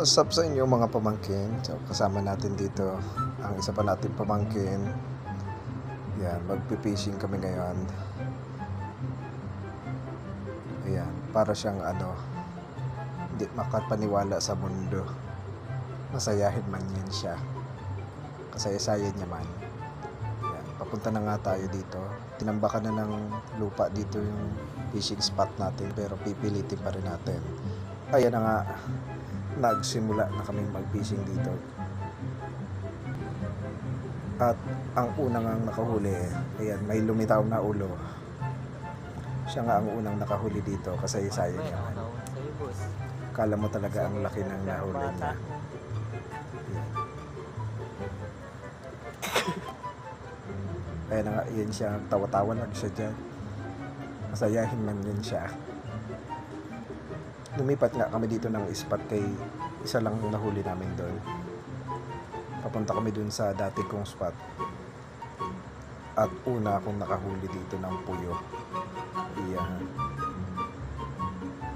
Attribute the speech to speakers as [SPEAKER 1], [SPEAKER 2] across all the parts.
[SPEAKER 1] What's up sa inyo mga pamangkin? So, kasama natin dito ang isa pa nating pamangkin. Yan, magpipishing kami ngayon. Ayan, para siyang hindi makapaniwala sa mundo. Masayahin man yan siya. Kasaya-sayan niya man. Ayan, papunta na nga tayo dito. Tinambakan na ng lupa dito yung fishing spot natin, pero pipilitin pa rin natin. Ayan na nga, nagsimula na kami mag-fishing dito. At ang unang ang nakahuli, ayan, may lumitaw na ulo. Siya nga ang unang nakahuli dito, kasaya-sayan niya. Kala mo talaga ang laki ng nahuli niya. Ayan na nga, yan siya, tawa-tawa lang siya dyan. Masayahin man yun siya. Lumipat nga kami dito ng spot kay isa lang nahuli namin doon. Papunta kami doon sa dati kong spot. At una akong nakahuli dito ng puyo. Iyan.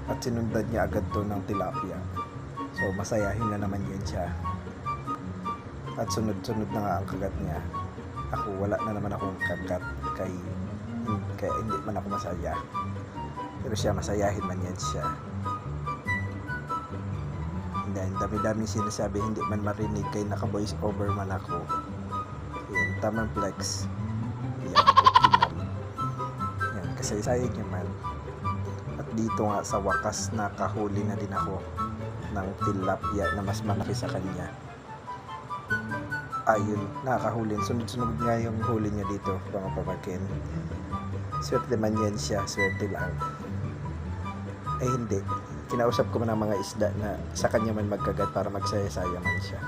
[SPEAKER 1] At sinundan niya agad to ng tilapia. So masayahin na naman yun siya. At sunod-sunod na nga ang kagat niya. Ako wala na naman akong kagat kaya hindi man ako masaya. Pero siya masayahin man yan siya. Ang dami-dami sinasabi, hindi man marinig kay naka-voice over man ako. Yan, tamang flex. Yan, optimal. Yan, kasaysayan niya man. At dito nga sa wakas nakahuli na din ako ng tilapia na mas malaki sa kanya. Ayun, nakahuli. Sunod-sunod nga yung huli niya dito, mga pamangkin. Swerte man yan siya, swerte lang. Ay hindi, kinausap ko man ang mga isda na sa kanya man magkagat para magsaya-saya man siya.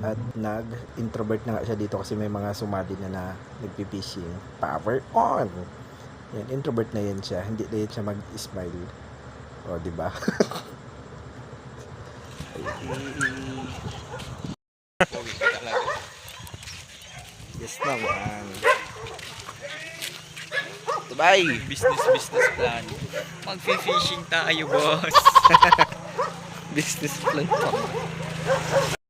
[SPEAKER 1] At nag-introvert na nga siya dito kasi may mga sumali na nagpipishing. Power on! Yan, introvert na yan siya, hindi na yan siya mag-smile. O, diba? Yes naman.
[SPEAKER 2] Bye! Business plan. Mag-fishing tayo, boss.
[SPEAKER 1] Business plan pa.